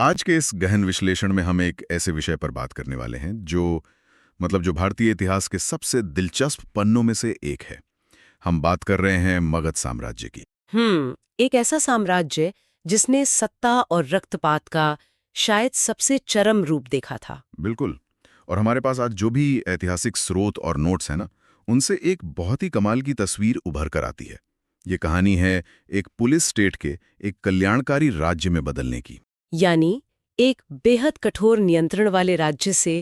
आज के इस गहन विश्लेषण में हम एक ऐसे विषय पर बात करने वाले हैं जो भारतीय इतिहास के सबसे दिलचस्प पन्नों में से एक है। हम बात कर रहे हैं मगध साम्राज्य की। एक ऐसा साम्राज्य जिसने सत्ता और रक्तपात का शायद सबसे चरम रूप देखा था। बिल्कुल। और हमारे पास आज जो भी ऐतिहासिक स्रोत और नोट्स हैं ना, उनसे एक बहुत ही कमाल की तस्वीर उभर कर आती है। ये कहानी है एक पुलिस स्टेट के एक कल्याणकारी राज्य में बदलने की। यानी एक बेहद कठोर नियंत्रण वाले राज्य से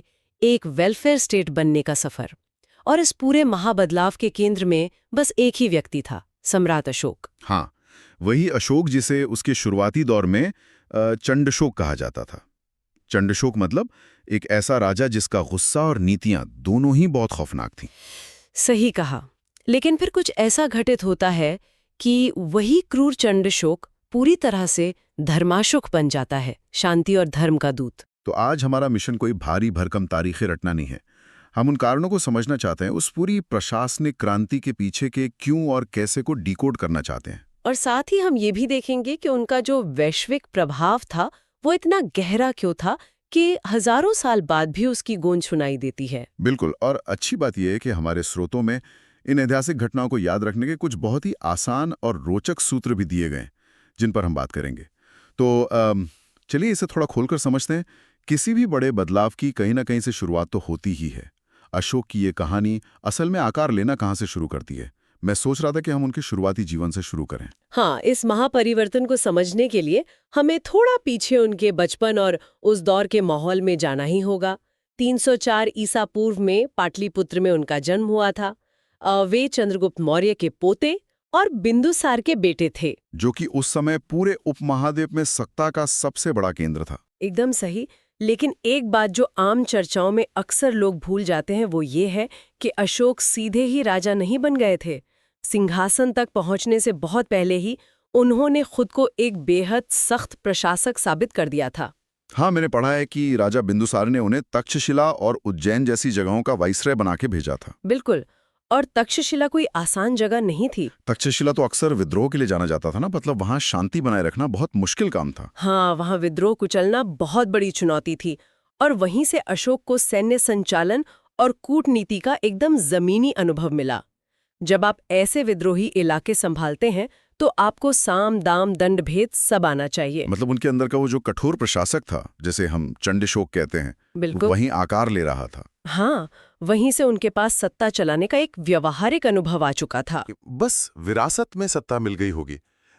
एक वेलफेयर स्टेट बनने का सफर। और इस पूरे महाबदलाव के केंद्र में बस एक ही व्यक्ति था, सम्राट अशोक। हाँ, वही अशोक जिसे उसके शुरुआती दौर में चंडशोक कहा जाता था। चंडशोक मतलब एक ऐसा राजा जिसका गुस्सा और नीतियां दोनों ही बहुत खौफनाक थीं। सही कहा। लेकिन फिर कुछ ऐसा घटित होता है कि वही क्रूर चंडशोक पूरी तरह से धर्माशोक बन जाता है, शांति और धर्म का दूत। तो आज हमारा मिशन कोई भारी भरकम तारीखें रटना नहीं है। हम उन कारणों को समझना चाहते हैं, उस पूरी प्रशासनिक क्रांति के पीछे के क्यों और कैसे को डिकोड करना चाहते हैं। और साथ ही हम ये भी देखेंगे कि उनका जो वैश्विक प्रभाव था वो इतना गहरा क्यों था कि हजारों साल बाद भी उसकी गूंज सुनाई देती है। बिल्कुल। और अच्छी बात यह है कि हमारे स्रोतों में इन ऐतिहासिक घटनाओं को याद रखने के कुछ बहुत ही आसान और रोचक सूत्र भी दिए गए, जिन पर हम बात करेंगे। तो चलिए इसे थोड़ा खोलकर समझते हैं। किसी भी बड़े बदलाव की कहीं ना कहीं से शुरुआत तो होती ही है। अशोक की ये कहानी असल में आकार लेना कहाँ से शुरू करती है? मैं सोच रहा था कि हम उनके शुरुआती जीवन से शुरू करें। हाँ, इस महापरिवर्तन को समझने के लिए हमें थोड़ा पीछे उनके बचपन और उस दौर के माहौल में जाना ही होगा। 304 ईसा पूर्व में पाटलिपुत्र में उनका जन्म हुआ था। वे चंद्रगुप्त मौर्य के पोते और बिंदुसार के बेटे थे। जो कि उस समय पूरे उपमहाद्वीप में सत्ता का सबसे बड़ा केंद्र था। एकदम सही। लेकिन एक बात जो आम चर्चाओं में अक्सर लोग भूल जाते हैं वो ये है कि अशोक सीधे ही राजा नहीं बन गए थे। सिंहासन तक पहुंचने से बहुत पहले ही उन्होंने खुद को एक बेहद सख्त प्रशासक साबित कर दिया था। हाँ, मैंने पढ़ा है कि राजा बिंदुसार ने उन्हें तक्षशिला और उज्जैन जैसी जगहों का वाइसरॉय बना के भेजा था। बिल्कुल। और तक्षशिला कोई आसान जगह नहीं थी। तक्षशिला तो अक्सर विद्रोह के लिए जाना जाता था ना, मतलब वहां शांति बनाए रखना बहुत मुश्किल काम था। हाँ, वहां विद्रोह कुचलना बहुत बड़ी चुनौती थी। और वहीं से अशोक को सैन्य संचालन और कूटनीति का एकदम जमीनी अनुभव मिला। जब आप ऐसे विद्रोही इलाके संभालते हैं तो आपको साम दाम दंड भेद सब आना चाहिए। मतलब उनके अंदर का वो जो कठोर प्रशासक था, जिसे हम चंडशोक कहते हैं, बिल्कुल। वहीं आकार ले रहा था। हाँ, वहीं से उनके पास सत्ता चलाने का एक व्यवहारिक अनुभव आ चुका था। बस विरासत में सत्ता मिल गई होगी।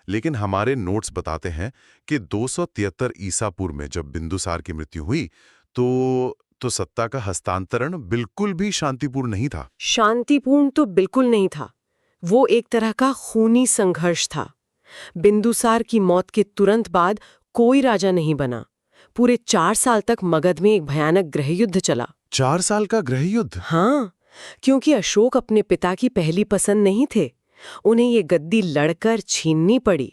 लेकिन हमारे नोट्स बताते हैं कि 273 ईसा पूर्व में जब बिंदुसार की मृत्यु हुई तो सत्ता का हस्तांतरण बिल्कुल भी शांतिपूर्ण नहीं था। शांतिपूर्ण तो बिल्कुल नहीं था। वो एक तरह का खूनी संघर्ष था। बिंदुसार की मौत के तुरंत बाद कोई राजा नहीं बना। पूरे 4 साल तक मगध में एक भयानक गृहयुद्ध चला। 4 साल का गृहयुद्ध? हाँ, क्योंकि अशोक अपने पिता की पहली पसंद नहीं थे। उन्हें ये गद्दी लड़कर छीननी पड़ी।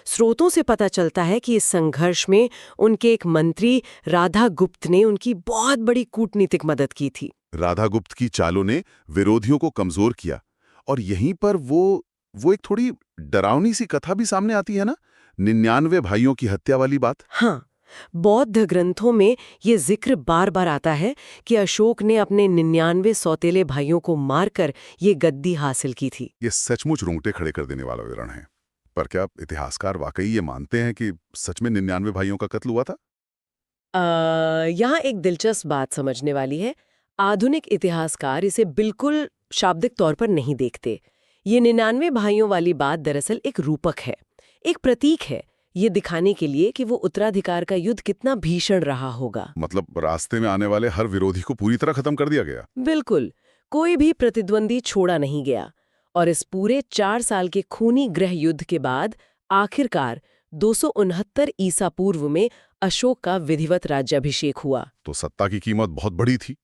स्रोतों से पता चलता है कि इस संघर्ष में उनके एक मंत्री राधागुप्त ने उनकी बहुत बड़ी कूटनीतिक मदद की थी। राधागुप्त की चालों ने विरोधियों को कमजोर किया। और यहीं पर वो एक थोड़ी डरावनी सी कथा भी सामने आती है ना, 99 भाइयों की हत्या वाली बात। हाँ, बौद्ध ग्रंथों में ये जिक्र बार बार आता है कि अशोक ने अपने 99 सौतेले भाइयों को मारकर ये गद्दी हासिल की थी। ये सचमुच रोंगटे खड़े कर देने वाला विवरण है। पर क्या इतिहासकार वाकई ये मानते हैं कि सच में 99 भाइयों का कत्ल हुआ था? यहाँ एक दिलचस्प बात समझने वाली है। आधुनिक इतिहासकार इसे बिल्कुल शाब्दिक तौर पर नहीं देखते। ये 99 भाइयों वाली बात दरअसल एक रूपक है, एक प्रतीक है, ये दिखाने के लिए कि वो उत्तराधिकार का युद्ध कितना भीषण रहा होगा। मतलब रास्ते में आने वाले हर विरोधी को पूरी तरह खत्म कर दिया गया। बिल्कुल, कोई भी प्रतिद्वंदी छोड़ा नहीं गया। और इस पूरे 4 साल के खूनी गृह युद्ध के बाद आखिरकार 269 ईसा पूर्व में अशोक का विधिवत राज्याभिषेक हुआ। तो सत्ता की कीमत बहुत बड़ी थी।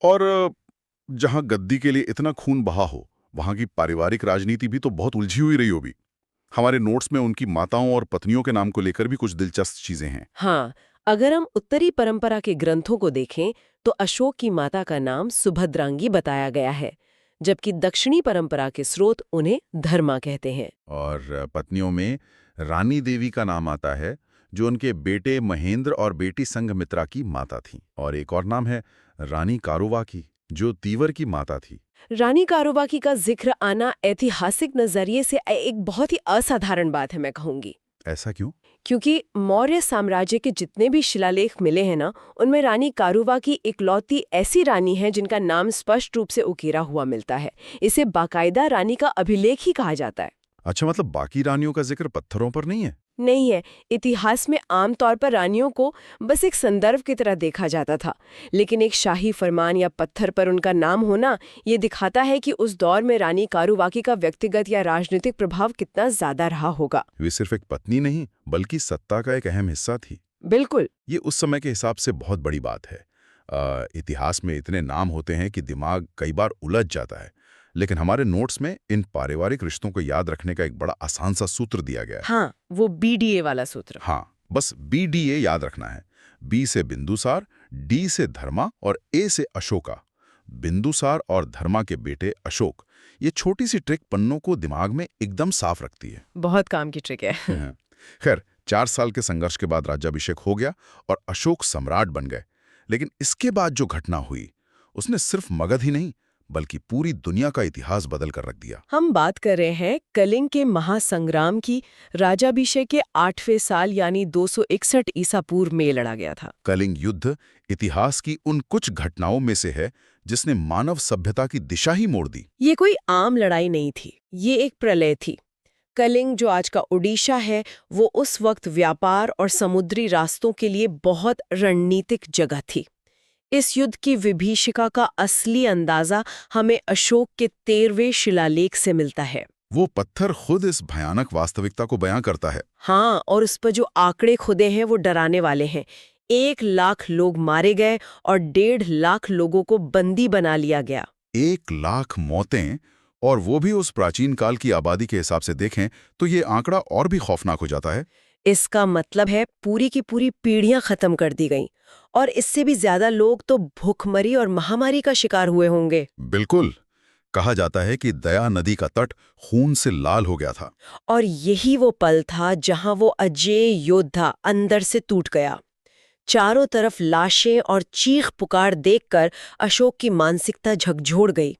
और जहां गद्दी के लिए इतना खून बहा हो, वहां की पारिवारिक राजनीति भी तो बहुत उलझी हुई रही होगी। हमारे नोट्स में उनकी माताओं और पत्नियों के नाम को लेकर भी कुछ दिलचस्प चीजें हैं। हाँ, अगर हम उत्तरी परंपरा के ग्रंथों को देखें तो अशोक की माता का नाम सुभद्रांगी बताया गया है, जबकि दक्षिणी परंपरा के स्रोत उन्हें धर्मा कहते हैं। और पत्नियों में रानी देवी का नाम आता है, जो उनके बेटे महेंद्र और बेटी संघमित्रा की माता थी। और एक और नाम है रानी कारुवाकी, जो तीवर की माता थी। रानी कारुवाकी का जिक्र आना ऐतिहासिक नजरिए से एक बहुत ही असाधारण बात है, मैं कहूंगी। ऐसा क्यों? क्योंकि मौर्य साम्राज्य के जितने भी शिलालेख मिले हैं ना, उनमें रानी कारुवाकी इकलौती ऐसी रानी है जिनका नाम स्पष्ट रूप से उकेरा हुआ मिलता है। इसे बाकायदा रानी का अभिलेख ही कहा जाता है। अच्छा, मतलब बाकी रानियों का जिक्र पत्थरों पर नहीं है? नहीं है। इतिहास में आमतौर पर रानियों को बस एक संदर्भ की तरह देखा जाता था, लेकिन एक शाही फरमान या पत्थर पर उनका नाम होना ये दिखाता है कि उस दौर में रानी कारुवाकी का व्यक्तिगत या राजनीतिक प्रभाव कितना ज्यादा रहा होगा। वे सिर्फ एक पत्नी नहीं, बल्कि सत्ता का एक अहम हिस्सा थी। बिल्कुल। ये उस समय के हिसाब से बहुत बड़ी बात है। इतिहास में इतने नाम होते हैं कि दिमाग कई बार उलझ जाता है, लेकिन हमारे नोट्स में इन पारिवारिक रिश्तों को याद रखने का एक बड़ा आसान सा सूत्र दिया गया है। हाँ, वो BDA वाला सूत्र। हाँ, बस BDA याद रखना है। B से बिंदुसार, D से धर्मा और A से अशोका। बिंदुसार और धर्मा के बेटे अशोक। ये छोटी सी ट्रिक पन्नों को दिमाग में एकदम साफ रखती है। बहुत काम की ट्रिक है। खैर, 4 साल के संघर्ष के बाद राज्याभिषेक हो गया और अशोक सम्राट बन गए। लेकिन इसके बाद जो घटना हुई, उसने सिर्फ मगध ही नहीं बल्कि पूरी दुनिया का इतिहास बदल कर रख दिया। हम बात कर रहे हैं कलिंग के महासंग्राम की। राज्याभिषेक के 8वें साल यानी 261 ईसा पूर्व में लड़ा गया था। कलिंग युद्ध इतिहास की उन कुछ घटनाओं में से है जिसने मानव सभ्यता की दिशा ही मोड़ दी। ये कोई आम लड़ाई नहीं थी, ये एक प्रलय थी। कलिंग, जो आज का ओडिशा है, वो उस वक्त व्यापार और समुद्री रास्तों के लिए बहुत रणनीतिक जगह थी। इस युद्ध की विभीषिका का असली अंदाजा हमें अशोक के 13वें शिलालेख से मिलता है। वो पत्थर खुद इस भयानक वास्तविकता को बयां करता है। हाँ, और उस पर जो आंकड़े खुदे हैं वो डराने वाले हैं। 1 लाख लोग मारे गए और 1.5 लाख लोगों को बंदी बना लिया गया। 1 लाख मौतें, और वो भी उस प्राचीन काल की आबादी के हिसाब से देखें तो ये आंकड़ा और भी खौफनाक हो जाता है। इसका मतलब है पूरी की पूरी पीढ़ियां खत्म कर दी गईं, और इससे भी ज्यादा लोग तो भूखमरी और महामारी का शिकार हुए होंगे। बिल्कुल। कहा जाता है कि दया नदी का तट खून से लाल हो गया था। और यही वो पल था जहां वो अजेय योद्धा अंदर से टूट गया। चारों तरफ लाशें और चीख पुकार देखकर अशोक की मानसिकता झकझोर गई।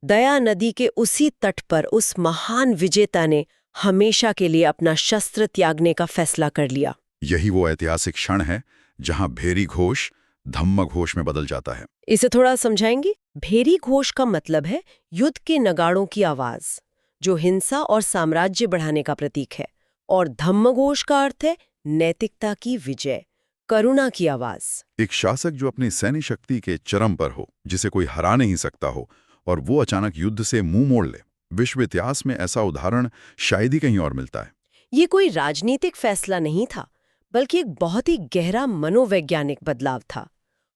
दया नदी के उसी तट पर उस महान विजेता ने हमेशा के लिए अपना शस्त्र त्यागने का फैसला कर लिया। यही वो ऐतिहासिक क्षण है जहां भेरी घोष धम्म घोष में बदल जाता है। इसे थोड़ा समझाएंगे? भेरी घोष का मतलब है युद्ध के नगाड़ों की आवाज, जो हिंसा और साम्राज्य बढ़ाने का प्रतीक है। और धम्म घोष का अर्थ है नैतिकता की विजय, करुणा की आवाज। एक शासक जो अपनी सैन्य शक्ति के चरम पर हो, जिसे कोई हरा नहीं सकता हो, और वो अचानक युद्ध से मुंह मोड़ ले। विश्व इतिहास में ऐसा उदाहरण शायद ही कहीं और मिलता है। ये कोई राजनीतिक फैसला नहीं था, बल्कि एक बहुत ही गहरा मनोवैज्ञानिक बदलाव था।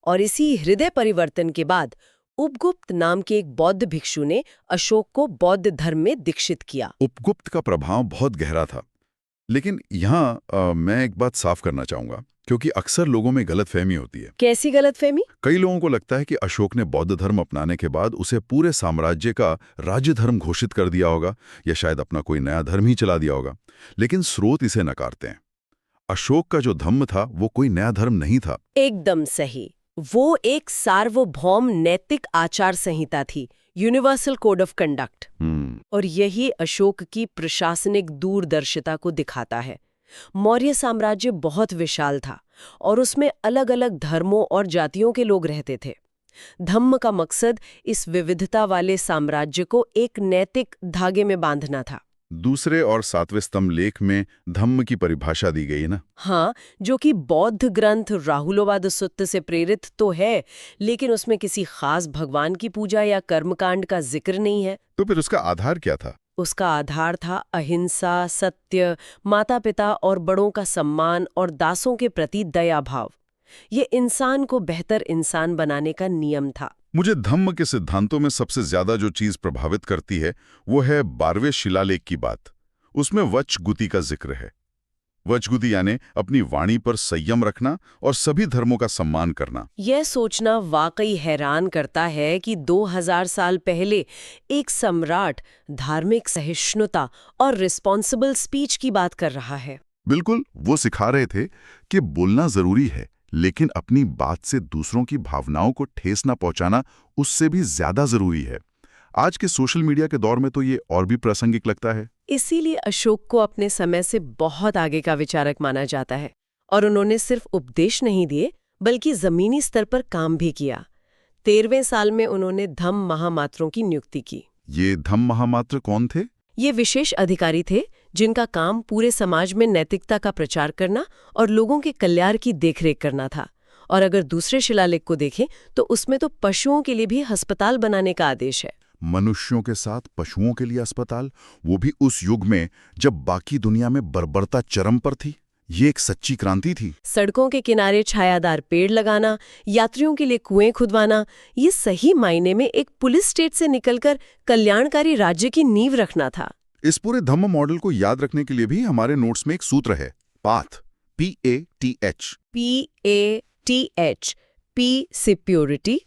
और इसी हृदय परिवर्तन के बाद उपगुप्त नाम के एक बौद्ध भिक्षु ने अशोक को बौद्ध धर्म में दीक्षित किया। उपगुप्त का प्रभाव बहुत गहरा था। लेकिन यहाँ मैं एक बात साफ करना चाहूंगा, क्योंकि अक्सर लोगों में गलतफहमी होती है। कैसी गलतफहमी? कई लोगों को लगता है कि अशोक ने बौद्ध धर्म अपनाने के बाद उसे पूरे साम्राज्य का राज्य धर्म घोषित कर दिया होगा, या शायद अपना कोई नया धर्म ही चला दिया होगा। लेकिन स्रोत इसे नकारते हैं। अशोक का जो धम्म था वो कोई नया धर्म नहीं था। एकदम सही। वो एक सार्वभौम नैतिक आचार संहिता थी, यूनिवर्सल कोड ऑफ कंडक्ट। और यही अशोक की प्रशासनिक दूरदर्शिता को दिखाता है। मौर्य साम्राज्य बहुत विशाल था और उसमें अलग अलग धर्मों और जातियों के लोग रहते थे। धम्म का मकसद इस विविधता वाले साम्राज्य को एक नैतिक धागे में बांधना था। दूसरे और 7वें स्तंभ लेख में धम्म की परिभाषा दी गई है ना? हाँ, जो कि बौद्ध ग्रंथ राहुलोवाद सुत्त से प्रेरित तो है, लेकिन उसमें किसी खास भगवान की पूजा या कर्मकांड का जिक्र नहीं है। तो फिर उसका आधार क्या था? उसका आधार था अहिंसा, सत्य, माता पिता और बड़ों का सम्मान और दासों के प्रति दया भाव। ये इंसान को बेहतर इंसान बनाने का नियम था। मुझे धम्म के सिद्धांतों में सबसे ज्यादा जो चीज प्रभावित करती है वो है 12वें शिलालेख की बात। उसमें वचगुति का जिक्र है। वचगुति यानी अपनी वाणी पर संयम रखना और सभी धर्मों का सम्मान करना। यह सोचना वाकई हैरान करता है कि 2000 साल पहले एक सम्राट धार्मिक सहिष्णुता और रिस्पॉन्सिबल स्पीच की बात कर रहा है। बिल्कुल, वो सिखा रहे थे कि बोलना जरूरी है, लेकिन अपनी बात से दूसरों की भावनाओं को ठेस ना पहुंचाना उससे भी ज्यादा जरूरी है। आज के सोशल मीडिया के दौर में तो ये और भी प्रासंगिक लगता है। इसीलिए अशोक को अपने समय से बहुत आगे का विचारक माना जाता है और उन्होंने सिर्फ उपदेश नहीं दिए बल्कि जमीनी स्तर पर काम भी किया। 13वें साल में उन्होंने धम्म महामात्रों की नियुक्ति की। ये धम्म महामात्र कौन थे? ये विशेष अधिकारी थे जिनका काम पूरे समाज में नैतिकता का प्रचार करना और लोगों के कल्याण की देखरेख करना था। और अगर दूसरे शिलालेख को देखें तो उसमें तो पशुओं के लिए भी अस्पताल बनाने का आदेश है। मनुष्यों के साथ पशुओं के लिए अस्पताल, वो भी उस युग में जब बाकी दुनिया में बर्बरता चरम पर थी। ये एक सच्ची क्रांति थी। सड़कों के किनारे छायादार पेड़ लगाना, यात्रियों के लिए कुएं खुदवाना, ये सही मायने में एक पुलिस स्टेट से निकलकर कल्याणकारी राज्य की नींव रखना था। इस पूरे धम्म मॉडल को याद रखने के लिए भी हमारे नोट्स में एक सूत्र है, पाथ, PATH। PATH, P से प्योरिटी,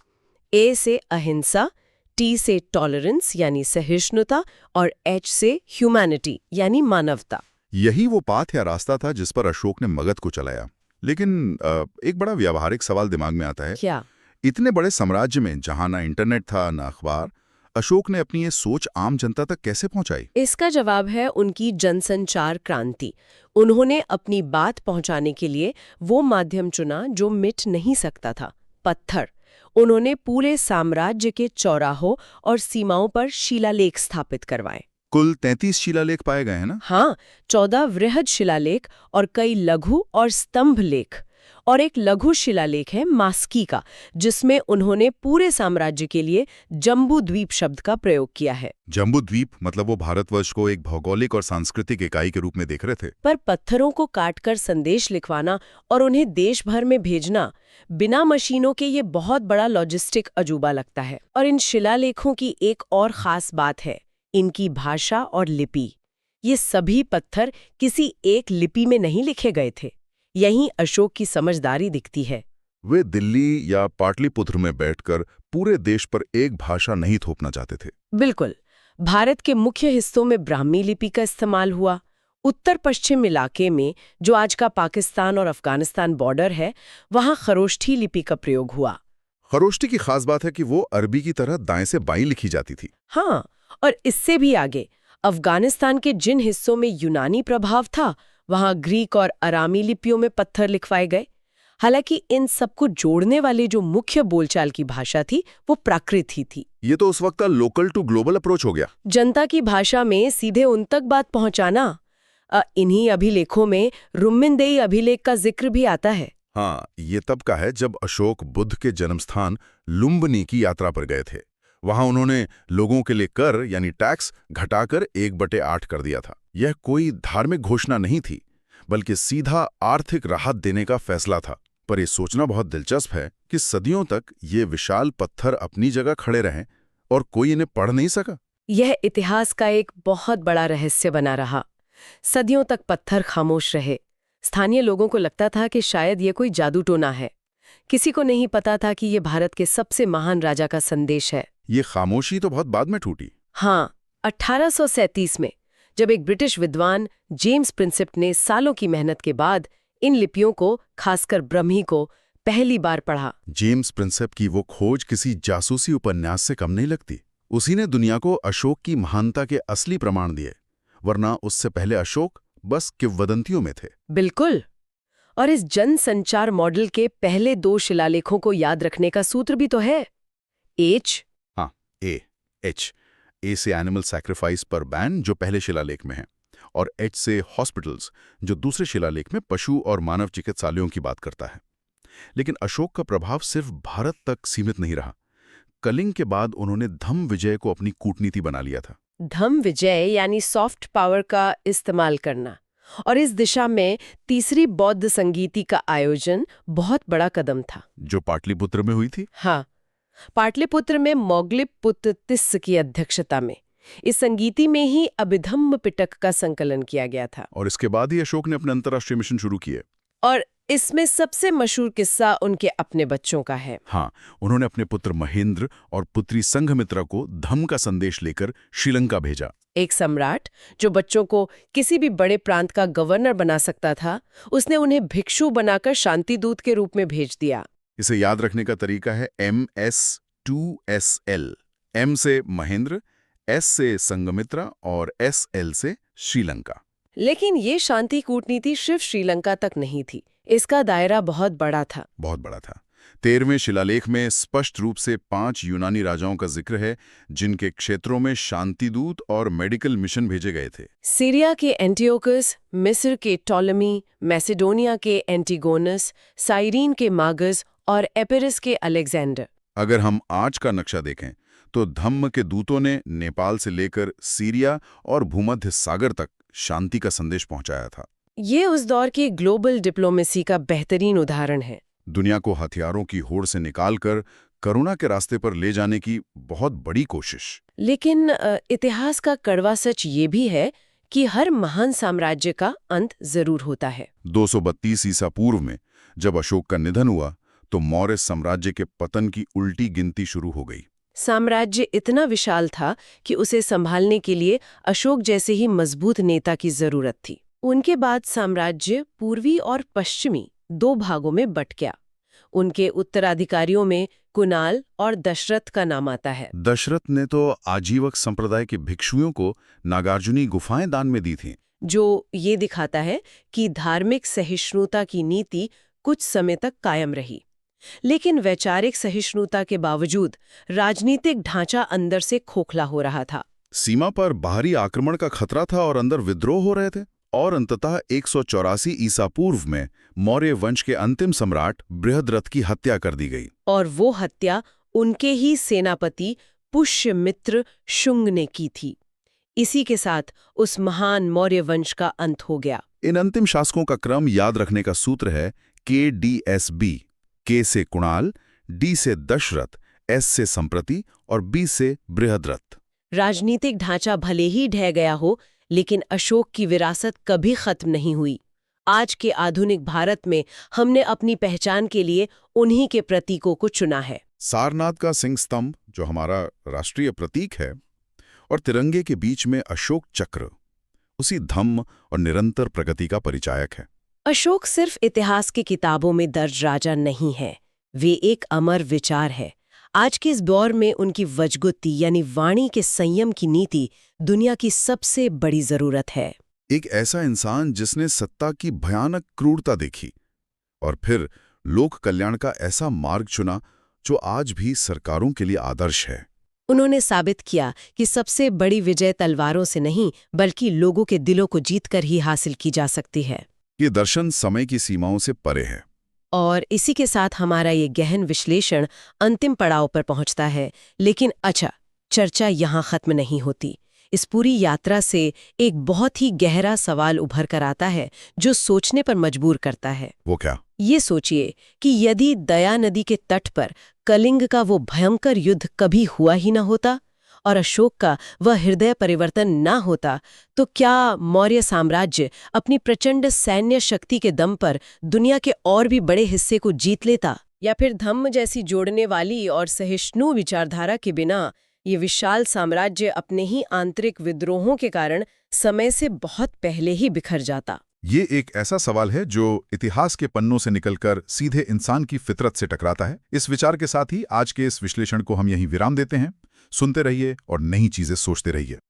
A से अहिंसा, T से टॉलरेंस यानी सहिष्णुता और H से ह्यूमैनिटी यानी मानवता। यही वो पाथ या रास्ता था जिस पर अशोक ने मगध को चलाया। लेकिन एक बड़ा व्यावहारिक सवाल दिमाग में आता है, क्या इतने बड़े साम्राज्य में जहां ना इंटरनेट था ना अखबार, अशोक ने अपनी ये सोच आम जनता तक कैसे पहुंचाई? इसका जवाब है उनकी जनसंचार क्रांति। उन्होंने अपनी बात पहुंचाने के लिए वो माध्यम चुना जो मिट नहीं सकता था, पत्थर। उन्होंने पूरे साम्राज्य के चौराहों और सीमाओं पर शिलालेख स्थापित करवाए। कुल 33 शिलालेख पाए गए हैं ना? हाँ, 14 वृहद शिलालेख और कई लघु और स्तंभ लेख। और एक लघु शिलालेख है मास्की का, जिसमें उन्होंने पूरे साम्राज्य के लिए जम्बू द्वीप शब्द का प्रयोग किया है। जम्बू द्वीप मतलब वो भारतवर्ष को एक भौगोलिक और सांस्कृतिक इकाई के रूप में देख रहे थे। पर पत्थरों को काटकर संदेश लिखवाना और उन्हें देश भर में भेजना बिना मशीनों के ये बहुत बड़ा लॉजिस्टिक अजूबा लगता है। और इन शिलालेखों की एक और खास बात है, इनकी भाषा और लिपि। ये सभी पत्थर किसी एक लिपि में नहीं लिखे गए थे। यहीं अशोक की समझदारी दिखती है। वे दिल्ली या पाटलिपुत्र में बैठकर पूरे देश पर एक भाषा नहीं थोपना चाहते थे। बिल्कुल। भारत के मुख्य हिस्सों में ब्राह्मी लिपि का इस्तेमाल हुआ। उत्तर पश्चिम इलाके में, जो आज का पाकिस्तान और अफगानिस्तान बॉर्डर है, वहां खरोष्ठी लिपि का प्रयोग हुआ। खरोष्ठी की खास बात है कि वो अरबी की तरह दाएं से बाईं लिखी जाती थी। हाँ, और इससे भी आगे अफगानिस्तान के जिन हिस्सों में यूनानी प्रभाव था, वहां ग्रीक और अरामी लिपियों में पत्थर लिखवाए गए। हालांकि इन सबको जोड़ने वाली जो मुख्य बोलचाल की भाषा थी, वो प्राकृत ही थी। ये तो उस वक्त का लोकल टू ग्लोबल अप्रोच हो गया। जनता की भाषा में सीधे उन तक बात पहुंचाना। इन्हीं अभिलेखों में रुम्मिनदेई अभिलेख का जिक्र भी आता है। हाँ, ये तब का है जब अशोक बुद्ध के जन्मस्थान लुम्बिनी की यात्रा पर गए थे। वहां उन्होंने लोगों के लिए कर यानी टैक्स घटाकर 1/8 कर दिया था। यह कोई धार्मिक घोषणा नहीं थी, बल्कि सीधा आर्थिक राहत देने का फैसला था। पर यह सोचना बहुत दिलचस्प है कि सदियों तक ये विशाल पत्थर अपनी जगह खड़े रहें और कोई इन्हें पढ़ नहीं सका। यह इतिहास का एक बहुत बड़ा रहस्य बना रहा। सदियों तक पत्थर खामोश रहे। स्थानीय लोगों को लगता था कि शायद ये कोई जादू टोना है। किसी को नहीं पता था कि ये भारत के सबसे महान राजा का संदेश है। ये खामोशी तो बहुत बाद में टूटी। हाँ, 1837 में जब एक ब्रिटिश विद्वान जेम्स प्रिंसेप ने सालों की मेहनत के बाद इन लिपियों को, खासकर ब्रह्मी को, पहली बार पढ़ा। जेम्स प्रिंसेप की वो खोज किसी जासूसी उपन्यास से कम नहीं लगती। उसी ने दुनिया को अशोक की महानता के असली प्रमाण दिए, वरना उससे पहले अशोक बस किंवदंतियों में थे। बिल्कुल। और इस जनसंचार मॉडल के पहले 2 शिलालेखों को याद रखने का सूत्र भी तो है। H, ए से एनिमल सैक्रिफाइस पर बैन, जो पहले शिलालेख में है, और H से हॉस्पिटल्स, जो दूसरे शिलालेख में पशु और मानव चिकित्सालयों की बात करता है। लेकिन अशोक का प्रभाव सिर्फ भारत तक सीमित नहीं रहा। कलिंग के बाद उन्होंने धम्म विजय को अपनी कूटनीति बना लिया था। धम्म विजय यानी सॉफ्ट पावर का इस्तेमाल करना। और इस दिशा में तीसरी बौद्ध संगीति का आयोजन बहुत बड़ा कदम था, जो पाटलिपुत्र में हुई थी। हाँ, पाटलिपुत्र में मौग्लिपुत्र तिस्स की अध्यक्षता में। इस संगीति में ही अभिधम्म पिटक का संकलन किया गया था। और इसके बाद ही अशोक ने अपने अंतर्राष्ट्रीय मिशन शुरू किए। और इसमें सबसे मशहूर किस्सा उनके अपने बच्चों का है। हाँ, उन्होंने अपने पुत्र महेंद्र और पुत्री संघमित्रा को धम्म का संदेश लेकर श्रीलंका भेजा। एक सम्राट जो बच्चों को किसी भी बड़े प्रांत का गवर्नर बना सकता था, उसने उन्हें भिक्षु बनाकर शांति दूत के रूप में भेज दिया। इसे याद रखने का तरीका है MS2SL। M से महेंद्र, S से संघमित्रा और SL से श्रीलंका। लेकिन ये शांति कूटनीति सिर्फ श्रीलंका तक नहीं थी, इसका दायरा बहुत बड़ा था। बहुत बड़ा था। 13वें शिलालेख में स्पष्ट रूप से 5 यूनानी राजाओं का जिक्र है जिनके क्षेत्रों में शांतिदूत और मेडिकल मिशन भेजे गए थे। सीरिया के एंटियोकस, मिस्र के टॉलेमी, मैसेडोनिया के एंटीगोनस, साइरीन के मागस और एपिरस के अलेक्जेंडर। अगर हम आज का नक्शा देखें तो धम्म के दूतों ने नेपाल से लेकर सीरिया और भूमध्य सागर तक शांति का संदेश पहुंचाया था। ये उस दौर की ग्लोबल डिप्लोमेसी का बेहतरीन उदाहरण है। दुनिया को हथियारों की होड़ से निकालकर करुणा के रास्ते पर ले जाने की बहुत बड़ी कोशिश। लेकिन इतिहास का कड़वा सच ये भी है कि हर महान साम्राज्य का अंत जरूर होता है। 232 ईसा पूर्व में जब अशोक का निधन हुआ तो मौर्य साम्राज्य के पतन की उल्टी गिनती शुरू हो गई। साम्राज्य इतना विशाल था कि उसे संभालने के लिए अशोक जैसे ही मजबूत नेता की जरूरत थी। उनके बाद साम्राज्य पूर्वी और पश्चिमी 2 भागों में बंट गया। उनके उत्तराधिकारियों में कुणाल और दशरथ का नाम आता है। दशरथ ने तो आजीवक संप्रदाय के भिक्षुओं को नागार्जुनी गुफाएं दान में दी थीं, जो ये दिखाता है कि धार्मिक सहिष्णुता की नीति कुछ समय तक कायम रही। लेकिन वैचारिक सहिष्णुता के बावजूद राजनीतिक ढांचा अंदर से खोखला हो रहा था। सीमा पर बाहरी आक्रमण का खतरा था और अंदर विद्रोह हो रहे थे। और अंततः 184 ईसा पूर्व में मौर्य वंश के अंतिम सम्राट बृहद्रथ की हत्या कर दी गई। और वो हत्या उनके ही सेनापति पुष्यमित्र शुंग ने की थी। इसी के साथ उस महान मौर्य वंश का अंत हो गया। इन अंतिम शासकों का क्रम याद रखने का सूत्र है KDSB। K से कुणाल, D से दशरथ, S से संप्रति और B से बृहद्रथ। राजनीतिक ढांचा भले ही ढह गया हो, लेकिन अशोक की विरासत कभी खत्म नहीं हुई। आज के आधुनिक भारत में हमने अपनी पहचान के लिए उन्हीं के प्रतीकों को चुना है। सारनाथ का सिंह स्तंभ जो हमारा राष्ट्रीय प्रतीक है, और तिरंगे के बीच में अशोक चक्र उसी धम्म और निरंतर प्रगति का परिचायक है। अशोक सिर्फ इतिहास की किताबों में दर्ज राजा नहीं है, वे एक अमर विचार है। आज के इस दौर में उनकी वजगुत्ती यानी वाणी के संयम की नीति दुनिया की सबसे बड़ी जरूरत है। एक ऐसा इंसान जिसने सत्ता की भयानक क्रूरता देखी और फिर लोक कल्याण का ऐसा मार्ग चुना जो आज भी सरकारों के लिए आदर्श है। उन्होंने साबित किया कि सबसे बड़ी विजय तलवारों से नहीं बल्कि लोगों के दिलों को जीतकर ही हासिल की जा सकती है। ये दर्शन समय की सीमाओं से परे है। और इसी के साथ हमारा ये गहन विश्लेषण अंतिम पड़ाव पर पहुंचता है। लेकिन अच्छा, चर्चा यहाँ खत्म नहीं होती। इस पूरी यात्रा से एक बहुत ही गहरा सवाल उभर कर आता है जो सोचने पर मजबूर करता है। वो क्या? ये सोचिए कि यदि दया नदी के तट पर कलिंग का वो भयंकर युद्ध कभी हुआ ही न होता और अशोक का वह हृदय परिवर्तन ना होता, तो क्या मौर्य साम्राज्य अपनी प्रचंड सैन्य शक्ति के दम पर दुनिया के और भी बड़े हिस्से को जीत लेता? या फिर धम्म जैसी जोड़ने वाली और सहिष्णु विचारधारा के बिना ये विशाल साम्राज्य अपने ही आंतरिक विद्रोहों के कारण समय से बहुत पहले ही बिखर जाता? ये एक ऐसा सवाल है जो इतिहास के पन्नों से निकलकर सीधे इंसान की फितरत से टकराता है। इस विचार के साथ ही आज के इस विश्लेषण को हम यहीं विराम देते हैं। सुनते रहिए और नई चीजें सोचते रहिए।